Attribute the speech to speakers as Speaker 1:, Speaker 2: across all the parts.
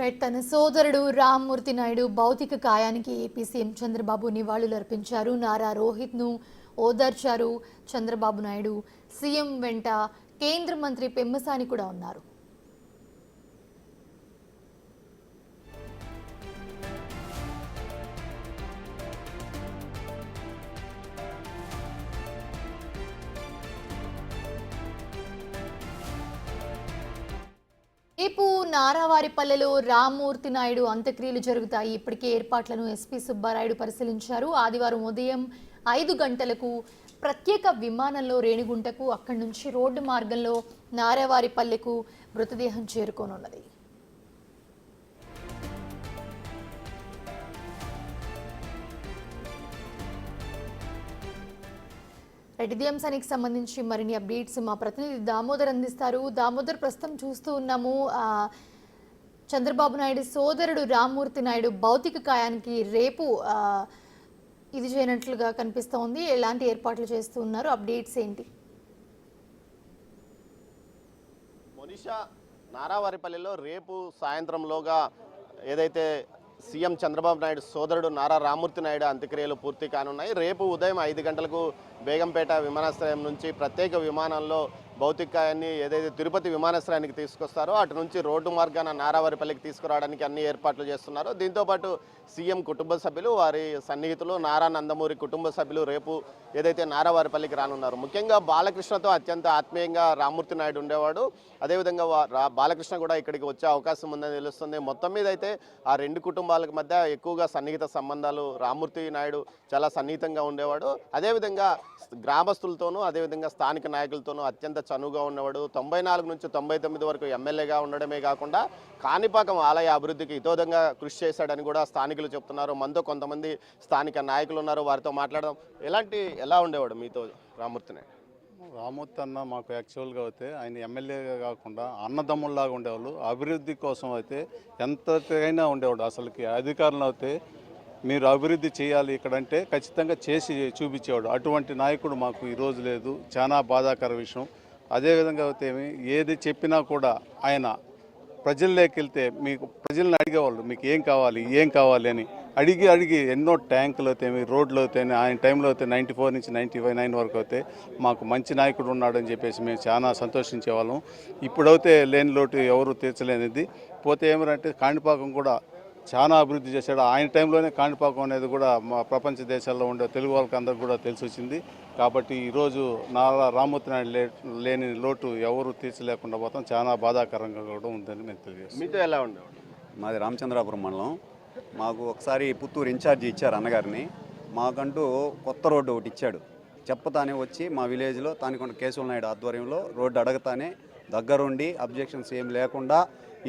Speaker 1: తన సోదరుడు రామ్మూర్తి నాయుడు భౌతిక కాయానికి ఏపీ సీఎం చంద్రబాబు నివాళులర్పించారు. నారా రోహిత్ను ఓదార్చారు చంద్రబాబు నాయుడు. సీఎం వెంట కేంద్ర మంత్రి పెమ్మసాని కూడా ఉన్నారు. రేపు నారావారిపల్లెలో రామ్మూర్తి నాయుడు అంత్యక్రియలు జరుగుతాయి. ఇప్పటికే ఏర్పాట్లను ఎస్పీ సుబ్బారాయుడు పరిశీలించారు. ఆదివారం ఉదయం 5 గంటలకు ప్రత్యేక విమానంలో రేణిగుంటకు, అక్కడి నుంచి రోడ్డు మార్గంలో నారావారిపల్లెకు మృతదేహం చేరుకోనున్నది. ఇదే అంశానికి సంబంధించి మరిన్ని అప్డేట్స్ మా ప్రతినిధి దామోదర్ అందిస్తారు. దామోదర్, ప్రస్తుతం చూస్తూ ఉన్నాము చంద్రబాబు నాయుడు సోదరుడు రామ్మూర్తి నాయుడు భౌతిక కాయానికి రేపు ఇది చేయనట్లుగా కనిపిస్తోంది. ఎలాంటి ఏర్పాట్లు చేస్తూ ఉన్నారు? అప్డేట్స్ ఏంటి?
Speaker 2: మోనిషా, నారావారిపల్లిలో రేపు సాయంత్రంలోగా ఏదైతే సీఎం చంద్రబాబు నాయుడు సోదరుడు నారా రామ్మూర్తి నాయుడు అంత్యక్రియలు పూర్తి కానున్నాయి. రేపు ఉదయం 5 గంటలకు బేగంపేట విమానాశ్రయం నుంచి ప్రత్యేక విమానంలో భౌతికాయాన్ని ఏదైతే తిరుపతి విమానాశ్రయానికి తీసుకొస్తారో అటు నుంచి రోడ్డు మార్గాన నారావారిపల్లికి తీసుకురావడానికి అన్ని ఏర్పాట్లు చేస్తున్నారు. దీంతోపాటు సీఎం కుటుంబ సభ్యులు, వారి సన్నిహితులు, నారా నందమూరి కుటుంబ సభ్యులు రేపు ఏదైతే నారావారిపల్లికి రానున్నారు. ముఖ్యంగా బాలకృష్ణతో అత్యంత ఆత్మీయంగా రామ్మూర్తి నాయుడు ఉండేవాడు. అదేవిధంగా బాలకృష్ణ కూడా ఇక్కడికి వచ్చే అవకాశం ఉందని తెలుస్తుంది. మొత్తం మీద అయితే ఆ రెండు కుటుంబాలకు మధ్య ఎక్కువగా సన్నిహిత సంబంధాలు, రామ్మూర్తి నాయుడు చాలా సన్నిహితంగా ఉండేవాడు. అదేవిధంగా గ్రామస్తులతోనూ అదేవిధంగా స్థానిక నాయకులతోనూ అత్యంత చనువుగా ఉన్నవాడు. 94 నుంచి 99 వరకు ఎమ్మెల్యేగా ఉండడమే కాకుండా కాణిపాకం ఆలయ అభివృద్ధికి ఇతోదంగా కృషి చేశాడని కూడా స్థానికులు చెప్తున్నారు. మనతో కొంతమంది స్థానిక నాయకులు ఉన్నారు, వారితో మాట్లాడడం. ఎలా ఉండేవాడు మీతో రామ్మూర్తి నాయుడు?
Speaker 3: రామ్మూర్తి అన్న మాకు యాక్చువల్గా అయితే ఆయన ఎమ్మెల్యేగా కాకుండా అన్నదమ్ముల్లాగా ఉండేవాళ్ళు. అభివృద్ధి కోసం అయితే ఎంతైనా ఉండేవాడు. అసలుకి అధికారులు అయితే మీరు అభివృద్ధి చేయాలి ఇక్కడంటే ఖచ్చితంగా చేసి చూపించేవాడు. అటువంటి నాయకుడు మాకు ఈరోజు లేదు. చాలా బాధాకర విషయం. అదేవిధంగా అయితే ఏది చెప్పినా కూడా ఆయన ప్రజల్లోకి వెళ్తే మీకు ప్రజల్ని అడిగేవాళ్ళు, మీకు ఏం కావాలి అని అడిగి ఎన్నో ట్యాంకులు అవుతాయి, రోడ్లు అవుతాయి. ఆయన టైంలో అయితే 94 నుంచి 99 వరకు అయితే మాకు మంచి నాయకుడు ఉన్నాడని చెప్పేసి మేము చాలా సంతోషించేవాళ్ళం. ఇప్పుడైతే లేని లోటు ఎవరు తీర్చలేనిది. పోతే ఏమంటే కాణిపాకం కూడా చాలా అభివృద్ధి చేశాడు. ఆయన టైంలోనే కాణిపాకం అనేది కూడా మా ప్రపంచ దేశాల్లో ఉండే తెలుగు వాళ్ళకి అందరికి కూడా తెలిసి వచ్చింది. కాబట్టి ఈరోజు నారా రామ్మూర్తి నాయుడు లేని లోటు ఎవరు తీర్చలేకుండా పోతాం. చాలా బాధాకరంగా కూడా ఉందని మేము తెలియజేస్తాం.
Speaker 2: మీతో ఎలా ఉండేవాడు?
Speaker 4: మాది రామచంద్రాపురం మండలం. మాకు ఒకసారి పుత్తూరు ఇన్ఛార్జి ఇచ్చారు అన్నగారిని. మాకంటూ కొత్త రోడ్డు ఒకటి ఇచ్చాడు. చెప్పతానే వచ్చి మా విలేజ్లో తానికొండ కేశవ నాయుడు ఆధ్వర్యంలో రోడ్డు అడగతానే దగ్గరుండి అబ్జెక్షన్స్ ఏం లేకుండా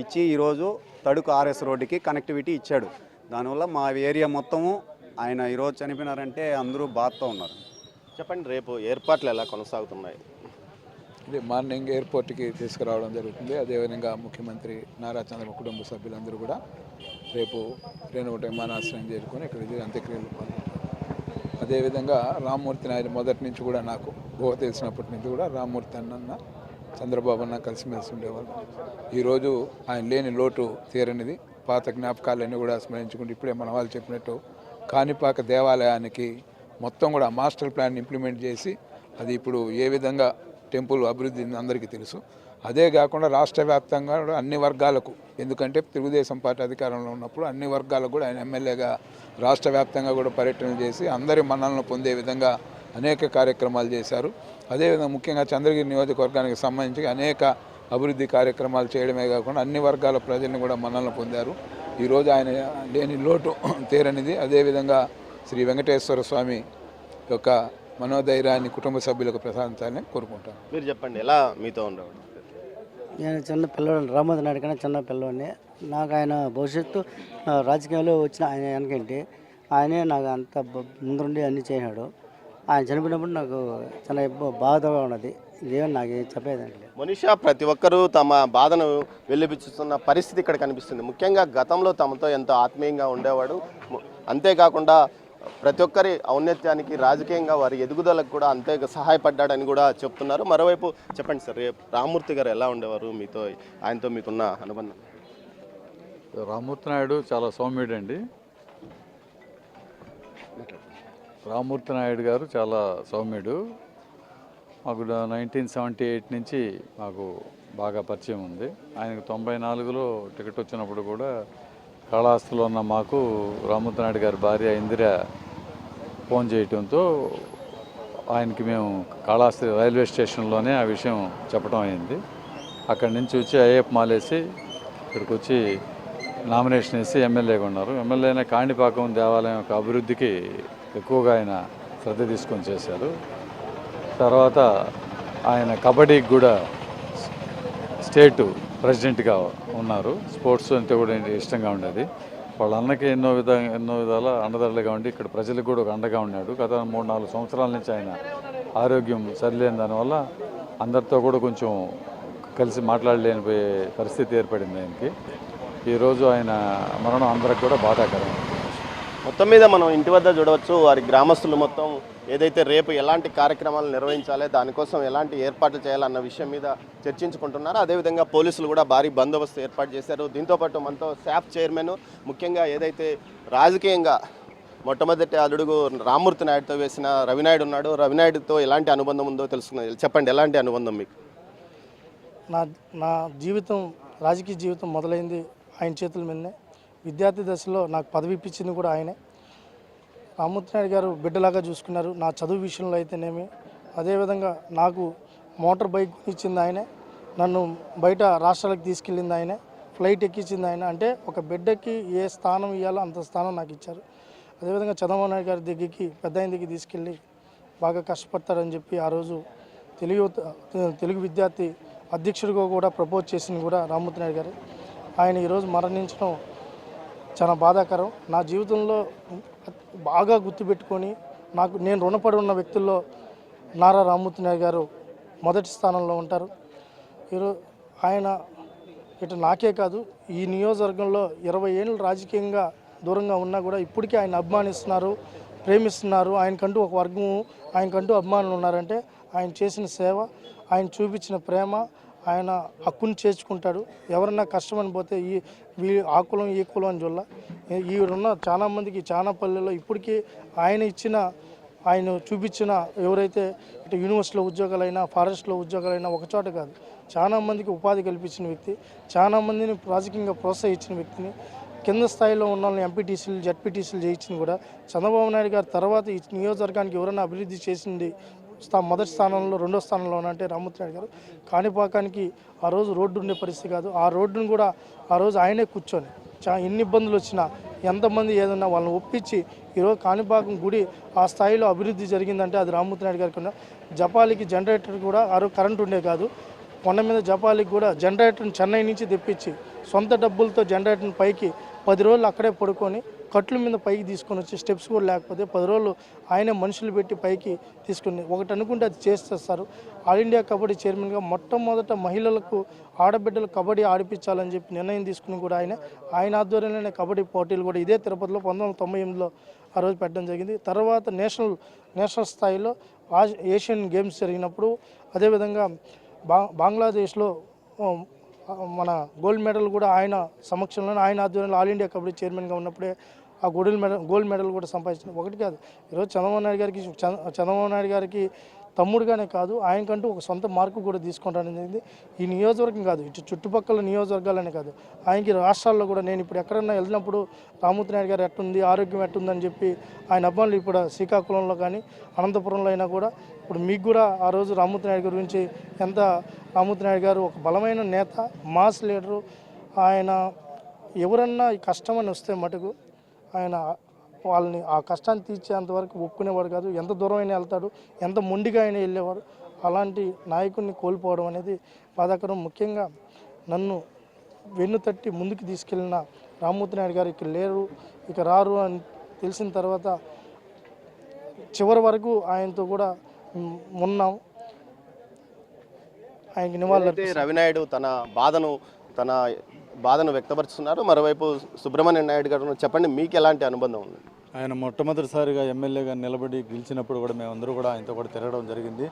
Speaker 4: ఇచ్చి ఈరోజు తడుకు ఆర్ఎస్ రోడ్డుకి కనెక్టివిటీ ఇచ్చాడు. దానివల్ల మా ఏరియా మొత్తము ఆయన ఈరోజు చనిపోయినారంటే అందరూ బాధతో ఉన్నారు.
Speaker 2: చెప్పండి, రేపు ఏర్పాట్లు ఎలా కొనసాగుతున్నాయి?
Speaker 5: ఇది మార్నింగ్ ఎయిర్పోర్ట్కి తీసుకురావడం జరుగుతుంది. అదేవిధంగా ముఖ్యమంత్రి నారా చంద్రబాబు కుటుంబ సభ్యులందరూ కూడా రేపు రేణుగుంట విమానాశ్రయం చేరుకొని ఇక్కడ అంత్యక్రియలు పాల్గొంటారు. అదేవిధంగా రామ్మూర్తి నాయుడు మొదటి నుంచి కూడా నాకు తెలిసినప్పటి నుంచి కూడా రామ్మూర్తి అన్న చంద్రబాబు అన్న కలిసిమెలిసి ఉండేవాళ్ళు. ఈరోజు ఆయన లేని లోటు తీరనిది. పాత జ్ఞాపకాలన్నీ కూడా స్మరించుకుంటూ ఇప్పుడే మన వాళ్ళు చెప్పినట్టు కాణిపాక దేవాలయానికి మొత్తం కూడా మాస్టర్ ప్లాన్ ఇంప్లిమెంట్ చేసి అది ఇప్పుడు ఏ విధంగా టెంపుల్ అభివృద్ధి అందరికీ తెలుసు. అదే కాకుండా రాష్ట్ర వ్యాప్తంగా కూడా అన్ని వర్గాలకు, ఎందుకంటే తెలుగుదేశం పార్టీ అధికారంలో ఉన్నప్పుడు అన్ని వర్గాలకు కూడా ఆయన ఎమ్మెల్యేగా రాష్ట్ర వ్యాప్తంగా కూడా పర్యటన చేసి అందరి మన్నలను పొందే విధంగా అనేక కార్యక్రమాలు చేశారు. అదేవిధంగా ముఖ్యంగా చంద్రగిరి నియోజకవర్గానికి సంబంధించి అనేక అభివృద్ధి కార్యక్రమాలు చేయడమే కాకుండా అన్ని వర్గాల ప్రజల్ని కూడా మన్నలను పొందారు. ఈరోజు ఆయన లేని లోటు తీరనిది. అదేవిధంగా శ్రీ వెంకటేశ్వర స్వామి యొక్క మనోధైర్యాన్ని కుటుంబ సభ్యులకు ప్రసాదించాలని కోరుకుంటాను.
Speaker 2: మీరు చెప్పండి, ఎలా మీతో ఉండేవాడు?
Speaker 6: నేను చిన్న పిల్లవాడిని, రామ్మూర్తి నాయుడు కన్నా చిన్న పిల్లవాడిని. నాకు ఆయన భవిష్యత్తు రాజకీయాల్లో వచ్చిన ఆయన వెనకంటే ఆయనే నాకు అంత ముందుండి అన్నీ చేశాడు. ఆయన చనిపోయినప్పుడు నాకు చాలా బాధగా ఉన్నది. ఇదేమని నాకు చెప్పేదండి.
Speaker 2: మనిషా, ప్రతి ఒక్కరూ తమ బాధను వెలిబుచ్చుతున్న పరిస్థితి ఇక్కడ కనిపిస్తుంది. ముఖ్యంగా గతంలో తమతో ఎంతో ఆత్మీయంగా ఉండేవాడు. అంతేకాకుండా ప్రతి ఒక్కరి ఔన్నత్యానికి, రాజకీయంగా వారి ఎదుగుదలకు కూడా అంతే సహాయపడ్డాడని కూడా చెప్తున్నారు. మరోవైపు చెప్పండి సార్, రామ్మూర్తి గారు ఎలా ఉండేవారు మీతో, ఆయనతో మీకున్న అనుబంధం?
Speaker 7: రామ్మూర్తి నాయుడు చాలా సౌమ్యుడు అండి. రామ్మూర్తి నాయుడు గారు చాలా సౌమ్యుడు. మాకు 1978 నుంచి మాకు బాగా పరిచయం ఉంది. ఆయనకు 94లో టికెట్ వచ్చినప్పుడు కూడా కాళహస్తిలో ఉన్న మాకు రామ్మూర్తి నాయుడు గారి భార్య ఇందిర ఫోన్ చేయటంతో ఆయనకి మేము కాళహస్తి రైల్వే స్టేషన్లోనే ఆ విషయం చెప్పడం అయింది. అక్కడి నుంచి వచ్చి అయ్యప్ప మాలేసి ఇక్కడికి వచ్చి నామినేషన్ వేసి ఎమ్మెల్యేగా ఉన్నారు. ఎమ్మెల్యేనే కాణిపాకం దేవాలయం యొక్క అభివృద్ధికి ఎక్కువగా ఆయన శ్రద్ధ తీసుకొని చేశారు. తర్వాత ఆయన కబడ్డీకి కూడా స్టేట్ ప్రెసిడెంట్గా ఉన్నారు. స్పోర్ట్స్ అంటే కూడా ఇష్టంగా ఉండేది. వాళ్ళ అన్నకి ఎన్నో విధాల అండదండగా ఉండి ఇక్కడ ప్రజలకు కూడా ఒక అండగా ఉన్నాడు. గత 3-4 సంవత్సరాల నుంచి ఆయన ఆరోగ్యం సరిలేని దానివల్ల అందరితో కూడా కొంచెం కలిసి మాట్లాడలేని పరిస్థితి ఏర్పడింది ఆయనకి. ఈరోజు ఆయన మరణం అందరికి కూడా బాధాకరం.
Speaker 2: మొత్తం మీద మనం ఇంటి వద్ద చూడవచ్చు, వారి గ్రామస్తులు మొత్తం ఏదైతే రేపు ఎలాంటి కార్యక్రమాలు నిర్వహించాలి, దానికోసం ఎలాంటి ఏర్పాట్లు చేయాలన్న విషయం మీద చర్చించుకుంటున్నారు. అదేవిధంగా పోలీసులు కూడా భారీ బందోబస్తు ఏర్పాటు చేశారు. దీంతోపాటు మనతో శాప్ చైర్మన్, ముఖ్యంగా ఏదైతే రాజకీయంగా మొట్టమొదటి అడుగు రామ్మూర్తి నాయుడుతో వేసిన రవినాయుడు ఉన్నాడు. రవినాయుడుతో ఎలాంటి అనుబంధం ఉందో తెలుసుకున్నది. చెప్పండి, ఎలాంటి అనుబంధం మీకు?
Speaker 8: నా జీవితం, రాజకీయ జీవితం మొదలైంది ఆయన చేతుల మీదనే. విద్యార్థి దశలో నాకు పదవి ఇప్పించింది కూడా ఆయనే. రామ్మూర్తి నాయుడు గారు బిడ్డలాగా చూసుకున్నారు. నా చదువు విషయంలో అయితేనేమి, అదేవిధంగా నాకు మోటార్ బైక్ ఇచ్చింది ఆయనే, నన్ను బయట రాష్ట్రాలకు తీసుకెళ్ళింది ఆయనే, ఫ్లైట్ ఎక్కించింది ఆయన. అంటే ఒక బిడ్డకి ఏ స్థానం ఇవ్వాలో అంత స్థానం నాకు ఇచ్చారు. అదేవిధంగా చంద్రబాబు నాయుడు గారి దగ్గరికి, పెద్ద ఆయన దగ్గరికి తీసుకెళ్ళి బాగా కష్టపడతారని చెప్పి ఆ రోజు తెలుగు విద్యార్థి అధ్యక్షుడిగా కూడా ప్రపోజ్ చేసింది కూడా రామ్మూర్తి నాయుడు గారు. ఆయన ఈరోజు మరణించడం చాలా బాధాకరం. నా జీవితంలో బాగా గుర్తుపెట్టుకొని నేను రుణపడి ఉన్న వ్యక్తుల్లో నారా రామ్మూర్తి నాయుడు గారు మొదటి స్థానంలో ఉంటారు. ఈరోజు ఆయన ఇటు నాకే కాదు, ఈ నియోజకవర్గంలో 20 ఏళ్ళు రాజకీయంగా దూరంగా ఉన్నా కూడా ఇప్పటికీ ఆయన అభిమానిస్తున్నారు, ప్రేమిస్తున్నారు. ఆయనకంటూ ఒక వర్గము, ఆయనకంటూ అభిమానులు ఉన్నారంటే ఆయన చేసిన సేవ, ఆయన చూపించిన ప్రేమ, ఆయన హక్కుని చేర్చుకుంటాడు. ఎవరన్నా కష్టమని పోతే ఆ కులం ఈ కులం అని చూడాల. ఈడున్న చాలామందికి చాలా పల్లెల్లో ఇప్పటికీ ఆయన చూపించిన ఎవరైతే ఇటు యూనివర్సిటీలో ఉద్యోగాలైనా, ఫారెస్ట్లో ఉద్యోగాలైనా ఒకచోట కాదు, చాలామందికి ఉపాధి కల్పించిన వ్యక్తి, చాలామందిని రాజకీయంగా ప్రోత్సహించిన వ్యక్తిని, కింద స్థాయిలో ఉన్న వాళ్ళని ఎంపీటీసీలు, జడ్పీటీసీలు చేయించింది కూడా చంద్రబాబు నాయుడు గారి తర్వాత ఈ నియోజకవర్గానికి ఎవరైనా అభివృద్ధి చేసింది మొదటి స్థానంలో, రెండో స్థానంలో అంటే రామ్మూర్తి నాయుడు గారు. కాణిపాకానికి ఆ రోజు రోడ్డు ఉండే పరిస్థితి కాదు. ఆ రోడ్డును కూడా ఆ రోజు ఆయనే కూర్చొని ఎన్ని ఇబ్బందులు వచ్చినా, ఎంతమంది ఏదన్నా వాళ్ళని ఒప్పించి ఈరోజు కాణిపాకం గుడి ఆ స్థాయిలో అభివృద్ధి జరిగిందంటే అది రామ్మూర్తి నాయుడు గారికి ఉన్న. జపాలికి జనరేటర్ కూడా ఆ రోజు కరెంట్ ఉండే కాదు. కొండ మీద జపాలికి కూడా జనరేటర్ని చెన్నై నుంచి తెప్పించి సొంత డబ్బులతో జనరేటర్ని పైకి 10 రోజులు అక్కడే పడుకొని కట్ల మీద పైకి తీసుకొని వచ్చి, స్టెప్స్ కూడా లేకపోతే 10 రోజులు ఆయనే మనుషులు పెట్టి పైకి తీసుకుని ఒకటి అనుకుంటే అది చేసేస్తారు. ఆల్ ఇండియా కబడ్డీ చైర్మన్గా మొట్టమొదట మహిళలకు, ఆడబిడ్డలు కబడ్డీ ఆడిపించాలని చెప్పి నిర్ణయం తీసుకుని కూడా ఆయన ఆధ్వర్యంలోనే కబడ్డీ పోటీలు కూడా ఇదే తిరుపతిలో 1998లో ఆ రోజు పెట్టడం జరిగింది. తర్వాత నేషనల్ స్థాయిలో ఏషియన్ గేమ్స్ జరిగినప్పుడు, అదేవిధంగా బంగ్లాదేశ్లో మన గోల్డ్ మెడల్ కూడా ఆయన సమక్షంలోనే, ఆయన ఆధ్వర్యంలో ఆల్ ఇండియా కబడ్డీ చైర్మన్గా ఉన్నప్పుడే ఆ గోల్డ్ మెడల్ కూడా సంపాదించిన. ఒకటి కాదు, ఈరోజు చంద్రబాబు నాయుడు గారికి తమ్ముడుగానే కాదు, ఆయనకంటూ ఒక సొంత మార్కు కూడా తీసుకుంటానని జరిగింది. ఈ నియోజకవర్గం కాదు, ఇటు చుట్టుపక్కల నియోజకవర్గాలనే కాదు, ఆయనకి రాష్ట్రాల్లో కూడా నేను ఇప్పుడు ఎక్కడన్నా వెళ్ళినప్పుడు రామ్మూర్తి నాయుడు గారు ఎట్టుంది, ఆరోగ్యం ఎట్టుందని చెప్పి ఆయన అభిమానులు ఇప్పుడు శ్రీకాకుళంలో కానీ అనంతపురంలో అయినా కూడా, ఇప్పుడు మీకు కూడా ఆ రోజు రామ్మూర్తి నాయుడు గారి గురించి రామ్మూర్తి నాయుడు గారు ఒక బలమైన నేత, మాస్ లీడరు. ఆయన ఎవరన్నా ఈ కష్టం అని వస్తే మటుకు ఆయన వాళ్ళని ఆ కష్టాన్ని తీర్చేంతవరకు ఒప్పుకునేవాడు కాదు. ఎంత దూరం అయినా వెళ్తాడు, ఎంత మొండిగా అయినా వెళ్ళేవాడు. అలాంటి నాయకుడిని కోల్పోవడం అనేది బాధాకరం. ముఖ్యంగా నన్ను వెన్ను తట్టి ముందుకు తీసుకెళ్ళిన రామ్మూర్తి నాయుడు గారు ఇక్కడ లేరు, ఇక రారు అని తెలిసిన తర్వాత చివరి వరకు ఆయనతో కూడా ఉన్నాం. ఆయనకి నివాళులు.
Speaker 2: రవినాయుడు తన బాధను వ్యక్తపరుస్తున్నారు. మరోవైపు సుబ్రహ్మణ్యం నాయుడు గారు చెప్పండి, మీకు ఎలాంటి అనుబంధం ఉంది?
Speaker 3: ఆయన మొట్టమొదటిసారిగా ఎమ్మెల్యేగా నిలబడి గెలిచినప్పుడు కూడా మేమందరూ కూడా ఆయనతో కూడా తిరగడం జరిగింది.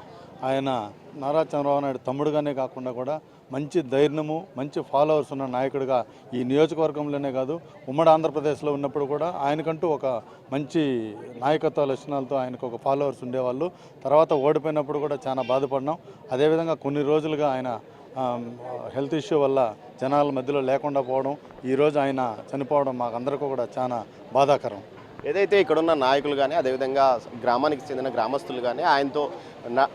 Speaker 3: ఆయన నారా చంద్రబాబు నాయుడు తమ్ముడుగానే కాకుండా కూడా మంచి ధైర్యము, మంచి ఫాలోవర్స్ ఉన్న నాయకుడిగా ఈ నియోజకవర్గంలోనే కాదు ఉమ్మడి ఆంధ్రప్రదేశ్లో ఉన్నప్పుడు కూడా ఆయనకంటూ ఒక మంచి నాయకత్వ లక్షణాలతో ఆయనకు ఒక ఫాలోవర్స్ ఉండేవాళ్ళు. తర్వాత ఓడిపోయినప్పుడు కూడా చాలా బాధపడినాం. అదేవిధంగా కొన్ని రోజులుగా ఆయన హెల్త్ ఇష్యూ వల్ల జనాల మధ్యలో లేకుండా పోవడం, ఈరోజు ఆయన చనిపోవడం మాకందరికీ కూడా చాలా బాధాకరం.
Speaker 2: ఏదైతే ఇక్కడున్న నాయకులు కానీ అదేవిధంగా గ్రామానికి చెందిన గ్రామస్తులు కానీ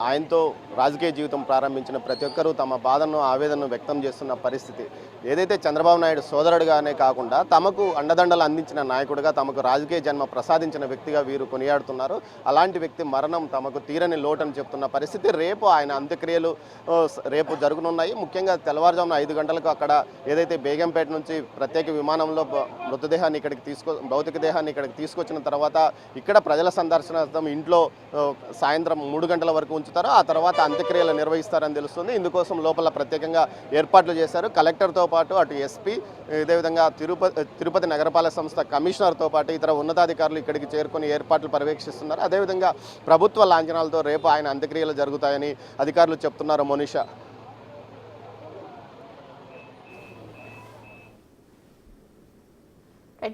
Speaker 2: ఆయనతో రాజకీయ జీవితం ప్రారంభించిన ప్రతి ఒక్కరూ తమ బాధను ఆవేదనను వ్యక్తం చేస్తున్న పరిస్థితి. ఏదైతే చంద్రబాబు నాయుడు సోదరుడుగానే కాకుండా తమకు అండదండలు అందించిన నాయకుడిగా, తమకు రాజకీయ జన్మ ప్రసాదించిన వ్యక్తిగా వీరు కొనియాడుతున్నారు. అలాంటి వ్యక్తి మరణం తమకు తీరని లోటని చెప్తున్న పరిస్థితి. రేపు ఆయన అంత్యక్రియలు రేపు జరుగునున్నాయి. ముఖ్యంగా తెల్లవారుజామున 5 గంటలకు అక్కడ ఏదైతే బేగంపేట నుంచి ప్రత్యేక విమానంలో మృతదేహాన్ని భౌతిక దేహాన్ని ఇక్కడికి తీసుకొచ్చిన తర్వాత ఇక్కడ ప్రజల సందర్శనార్థం ఇంట్లో సాయంత్రం 3 గంటల వరకు ఉంచుతారు. ఆ తర్వాత అంత్యక్రియలు నిర్వహిస్తారని తెలుస్తుంది. ఇందుకోసం లోపల ప్రత్యేకంగా ఏర్పాట్లు చేశారు. కలెక్టర్తో పాటు అటు ఎస్పీ, ఇదేవిధంగా తిరుపతి నగరపాలక సంస్థ కమిషనర్తో పాటు ఇతర ఉన్నతాధికారులు ఇక్కడికి చేరుకొని ఏర్పాట్లు పర్యవేక్షిస్తున్నారు. అదేవిధంగా ప్రభుత్వ లాంఛనాలతో రేపు ఆయన అంత్యక్రియలు జరుగుతాయని అధికారులు చెప్తున్నారు. Monisha,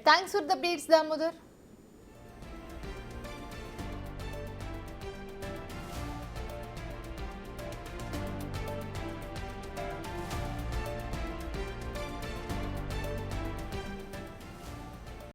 Speaker 1: thanks for the updates Damodar.